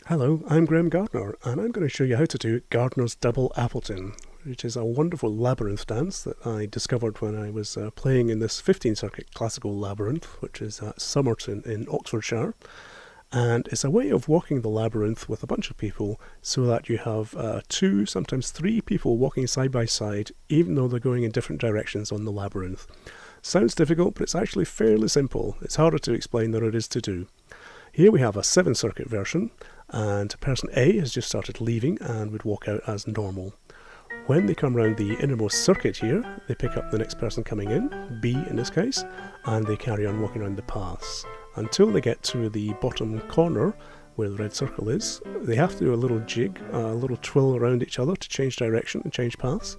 Hello, I'm Gardner, and I'm going to show you how to do Gardner's Double Appleton, which is a wonderful labyrinth dance that I discovered when I was playing in this 15th Circuit Classical Labyrinth, which is at Somerton in Oxfordshire. And it's a way of walking the labyrinth with a bunch of people so that you have two, sometimes three people walking side by side, even though they're going in different directions on the labyrinth. Sounds difficult, but it's actually fairly simple. It's harder to explain than it is to do. Here we have a 7th Circuit version, and person A has just started leaving and would walk out as normal. When they come round the innermost circuit here, they pick up the next person coming in, B in this case, and they carry on walking around the paths. Until they get to the bottom corner, where the red circle is, they have to do a little jig, a little twirl around each other to change direction and change paths.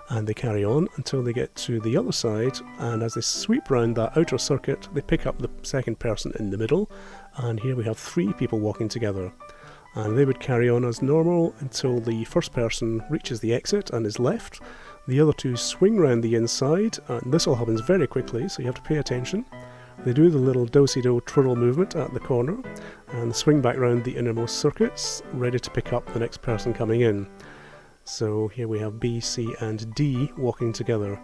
And they carry on until they get to the other side, and as they sweep round that outer circuit, they pick up the second person in the middle, and here we have three people walking together. And they would carry on as normal until the first person reaches the exit and is left. The other two swing round the inside, and this all happens very quickly, so you have to pay attention. They do the little do-si-do twirl movement at the corner, and swing back round the innermost circuits, ready to pick up the next person coming in. So here we have B, C and D walking together,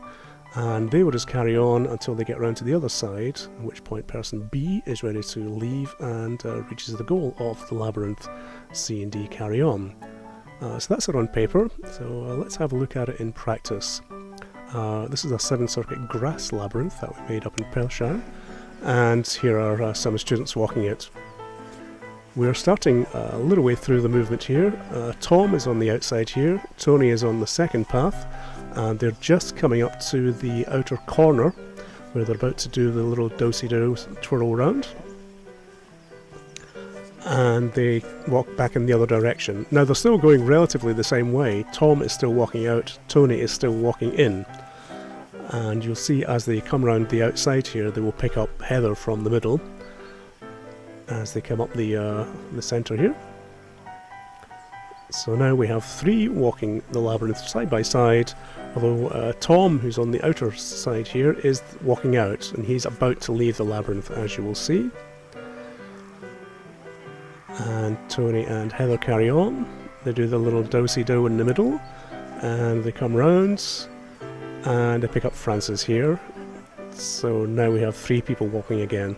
and they will just carry on until they get round to the other side, at which point person B is ready to leave and reaches the goal of the labyrinth. C and D carry on. So that's it on paper, so let's have a look at it in practice. This is a 7th Circuit grass labyrinth that we made up in Perthshire, and here are some students walking it. We're starting a little way through the movement here. Tom is on the outside here, Tony is on the second path, and they're just coming up to the outer corner where they're about to do the little do-si-do twirl round. And they walk back in the other direction. Now they're still going relatively the same way. Tom is still walking out, Tony is still walking in. And you'll see as they come round the outside here, they will pick up Heather from the middle as they come up the centre here. So now we have three walking the labyrinth side by side, although Tom, who's on the outer side here, is walking out, and he's about to leave the labyrinth, as you will see. And Tony and Heather carry on. They do the little do-si-do in the middle, and they come round, and they pick up Francis here. So now we have three people walking again.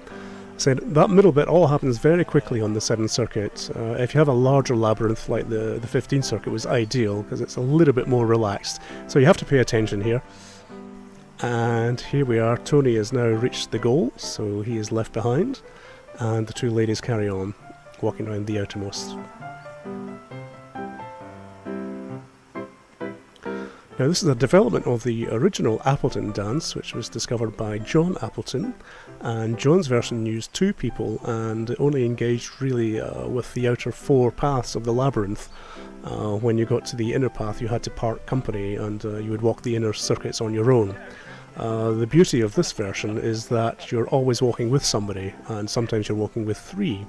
So that middle bit all happens very quickly on the 7th Circuit. If you have a larger labyrinth like the 15th Circuit was ideal, because it's a little bit more relaxed. So you have to pay attention here. And here we are, Tony has now reached the goal, so he is left behind, and the two ladies carry on, walking around the outermost. Now this is a development of the original Appleton dance, which was discovered by John Appleton, and John's version used two people and only engaged really with the outer four paths of the labyrinth. When you got to the inner path you had to part company, and you would walk the inner circuits on your own. The beauty of this version is that you're always walking with somebody, and sometimes you're walking with three.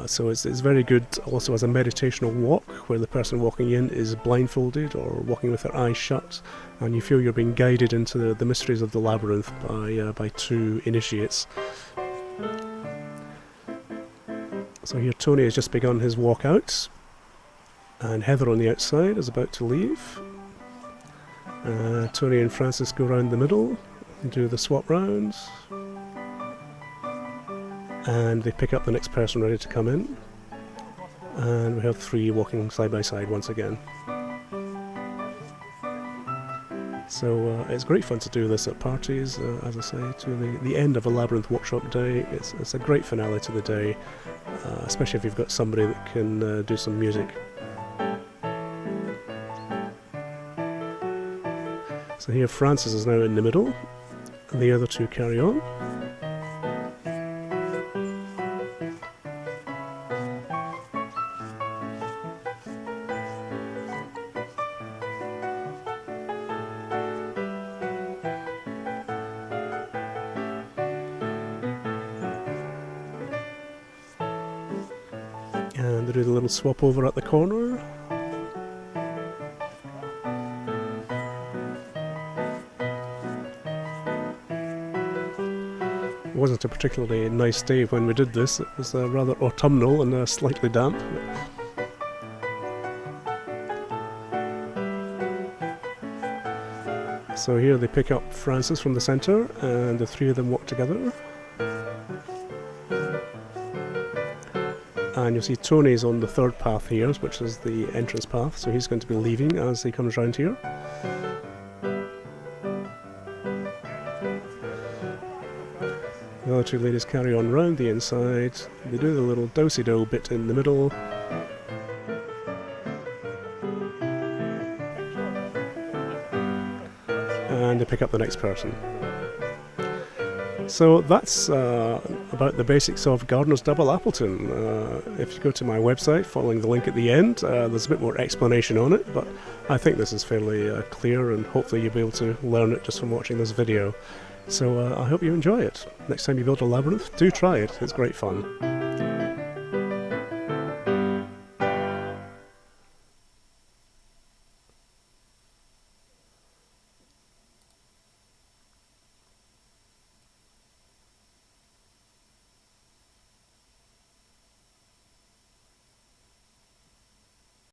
So it's very good also as a meditational walk, where the person walking in is blindfolded or walking with their eyes shut, and you feel you're being guided into the mysteries of the labyrinth by two initiates. So here Tony has just begun his walk out, and Heather on the outside is about to leave. Tony and Francis go round the middle and do the swap rounds. And they pick up the next person ready to come in, and we have three walking side by side once again. So it's great fun to do this at parties, as I say, to the end of a labyrinth workshop day. It's a great finale to the day, especially if you've got somebody that can do some music. So here Francis is now in the middle, and the other two carry on. And they do the little swap over at the corner. wasn't a particularly nice day when we did this. It was rather autumnal and slightly damp. So here they pick up Francis from the centre, and the three of them walk together. And you'll see Tony's on the third path here, which is the entrance path, so he's going to be leaving as he comes round here. The other two ladies carry on round the inside. They do the little do-si-do bit in the middle. And they pick up the next person. So that's about the basics of Gardner's Double Appleton. If you go to my website, following the link at the end, there's a bit more explanation on it, but I think this is fairly clear, and hopefully you'll be able to learn it just from watching this video. So I hope you enjoy it. Next time you build a labyrinth, do try it, it's great fun.